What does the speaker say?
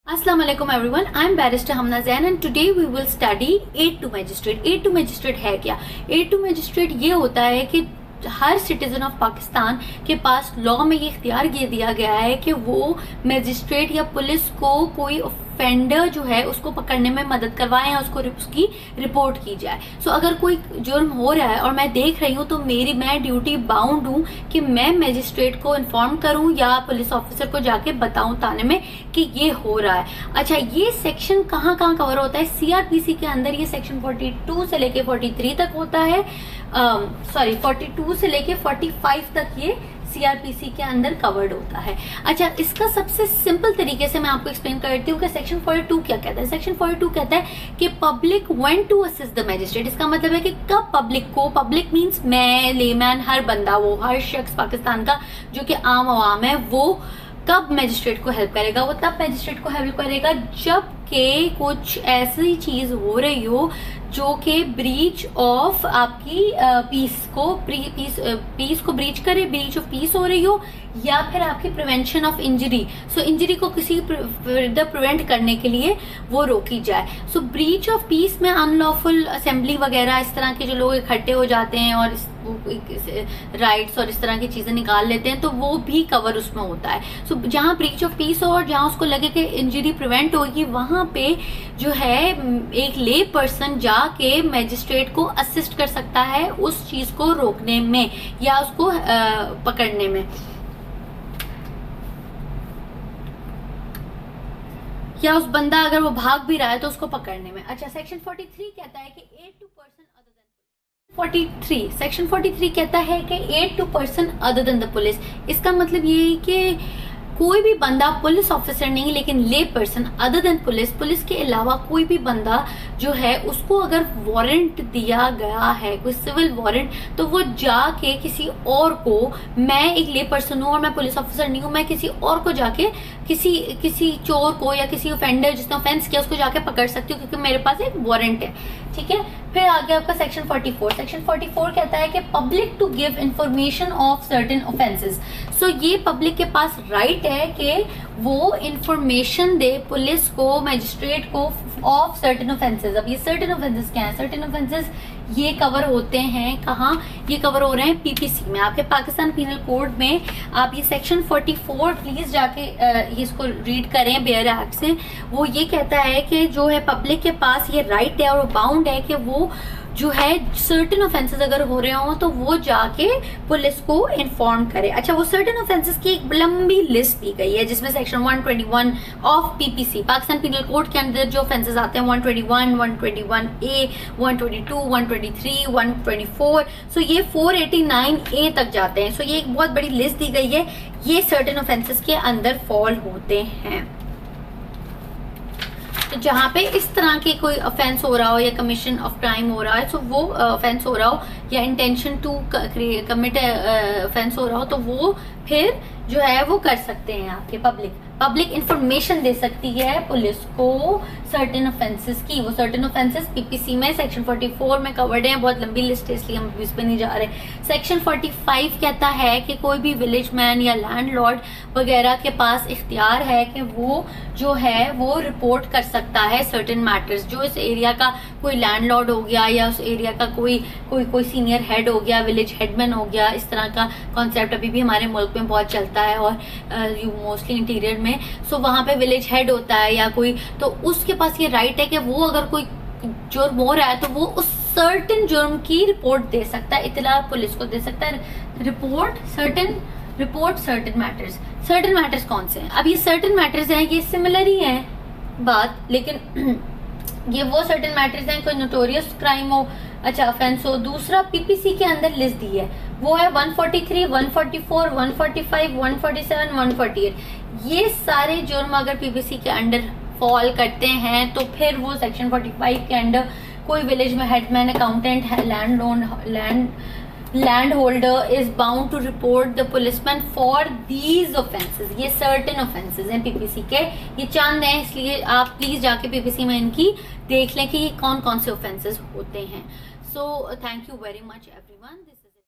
Assalamu alaikum everyone, I am barrister Hamna Zain and today we will study aid to magistrate. aid to magistrate है क्या? aid to magistrate ये होता है कि हर citizen of Pakistan के पास law में ये इख्तियार ये दिया गया है कि वो मजिस्ट्रेट या पुलिस को कोई ऑफेंडर जो है उसको पकड़ने में मदद करवाएं या उसकी रिपोर्ट की जाए। सो अगर कोई जुर्म हो रहा है और मैं देख रही हूँ तो मैं ड्यूटी बाउंड हूँ कि मैं मजिस्ट्रेट को इन्फॉर्म करूँ या पुलिस ऑफिसर को जाके बताऊँ थाने में कि ये हो रहा है। अच्छा, ये सेक्शन कहाँ कवर होता है? सीआरपीसी के अंदर ये सेक्शन 42 से लेके 43 तक होता है। 42 से लेके 45 तक ये सीआरपीसी के अंदर कवर्ड होता है। अच्छा, इसका सबसे सिंपल तरीके से मैं आपको एक्सप्लेन करती हूँ कि सेक्शन 42 क्या कहता है। सेक्शन 42 कहता है कि public when to assist the magistrate. इसका मतलब है कि कब पब्लिक मींस मैं, लेमैन, हर बंदा, वो हर शख्स पाकिस्तान का जो कि आम आवाम है, वो कब मैजिस्ट्रेट को हेल्प करेगा? वो तब मैजिस्ट्रेट को हेल्प करेगा जब के कुछ ऐसी चीज हो रही हो जो कि ब्रीच ऑफ आपकी पीस को ब्रीच करे, ब्रीच ऑफ पीस हो रही हो, या फिर आपकी prevention of injury. So injury को किसी प्रिवेंट करने के लिए वो रोकी जाए। सो ब्रीच ऑफ पीस में अनलॉफुल असेंबली वगैरह इस तरह के जो लोग इकट्ठे हो जाते हैं और राइट्स और इस तरह की चीजें निकाल लेते हैं तो वो भी कवर उसमें होता है। सो जहां ब्रीच ऑफ पीस हो और जहां उसको लगे कि इंजरी प्रिवेंट होगी, वहां पे जो है एक ले पर्सन जाके मैजिस्ट्रेट को असिस्ट कर सकता है उस चीज को रोकने में या उसको पकड़ने में, या उस बंदा अगर वो भाग भी रहा है तो उसको पकड़ने में। अच्छा, सेक्शन 43 कहता है कि aid to person other than section 43 कहता है कि aid to person other than the police. इसका मतलब ये है कि कोई भी बंदा, पुलिस ऑफिसर नहीं लेकिन ले पर्सन अदर देन पुलिस के अलावा कोई भी बंदा जो है उसको अगर वारंट दिया गया है, कोई सिविल वारंट, तो वो जाके किसी और को, मैं एक ले पर्सन हूँ और मैं पुलिस ऑफिसर नहीं हूँ, मैं किसी और को जाके किसी चोर को या किसी ऑफेंडर जिसने ऑफेंस किया उसको जाके पकड़ सकती हूँ क्योंकि मेरे पास एक वारंट है। ठीक है, फिर आगे आपका सेक्शन 44। सेक्शन 44 कहता है कि public to give information of certain offences. So ये पब्लिक के पास राइट है कि वो इंफॉर्मेशन दे पुलिस को, मजिस्ट्रेट को ऑफ सर्टेन ऑफेंसेस। अब ये सर्टेन ऑफेंसेस क्या है? सर्टेन ऑफेंसेस ये कवर होते हैं कहाँ? ये कवर हो रहे हैं पीपीसी में, आपके पाकिस्तान पीनल कोड में। आप ये सेक्शन 44 प्लीज जाके इसको रीड करें बेयर एक्ट से। वो ये कहता है कि जो है पब्लिक के पास ये राइट है और बाउंड है कि वो जो है सर्टेन ऑफेंसेस अगर हो रहे हो तो वो जाके पुलिस को इन्फॉर्म करे। अच्छा, वो सर्टेन ऑफेंसेस की एक लंबी लिस्ट दी गई है जिसमें section 121 of PPC, Pakistan penal code के अंदर जो ऑफेंसेस आते हैं 121, 121A, 122, 123, 124, सो ये 489A तक जाते हैं। सो ये एक बहुत बड़ी लिस्ट दी गई है, ये सर्टेन ऑफेंसेस के अंदर फॉल होते हैं। तो जहाँ पे इस तरह के कोई ऑफेंस हो रहा हो या कमीशन ऑफ क्राइम हो रहा है, तो वो ऑफेंस हो रहा हो या इंटेंशन टू कमिट ऑफेंस हो रहा हो, तो वो फिर जो है वो कर सकते हैं आपके पब्लिक इंफॉर्मेशन दे सकती है पुलिस को सर्टेन ऑफेंसेस की। वो सर्टेन ऑफेंसेस पीपीसी में सेक्शन 44 में कवर्ड है, बहुत लंबी लिस्ट है इसलिए हम इस पे नहीं जा रहे। सेक्शन 45 कहता है कि कोई भी विलेज मैन या लैंडलॉर्ड वगैरह के पास इख्तियार है कि वो जो है वो रिपोर्ट कर सकता है सर्टेन मैटर्स। जो इस एरिया का कोई लैंडलॉर्ड हो गया या उस एरिया का कोई सीनियर हेड हो गया, विलेज हेडमैन हो गया, इस तरह का कॉन्सेप्ट अभी भी हमारे मुल्क में बहुत चलता है और मोस्टली इंटीरियर में। सो वहां पे विलेज हेड होता है या कोई, तो उसके पास ये राइट है कि वो अगर कोई जुर्म हो रहा है तो वो उस सर्टेन जुर्म की रिपोर्ट दे सकता है, इतला पुलिस को दे सकता है। रिपोर्ट सर्टेन मैटर्स कौन से हैं? अब ये सर्टेन मैटर्स हैं, ये सिमिलर ही है बात, लेकिन ये वो सर्टेन मैटर्स हैं कोई नोटोरियस क्राइम हो, अच्छा ऑफेंस हो। दूसरा पीपीसी के अंदर लिस्ट दी है, वो है 143, 144, 145, 147, 148। ये सारे जुर्म अगर पीपीसी के अंडर फॉल करते हैं तो फिर वो सेक्शन 45 के अंडर कोई विलेज में headman, accountant, land holder is bound to report the policeman for these offenses. ये सर्टेन ऑफेंसेस हैं पीपीसी के, ये चंद हैं, इसलिए आप प्लीज जाके पीपीसी में इनकी देख लें कि ये कौन कौन से ऑफेंसेस होते हैं। So thank you very much everyone.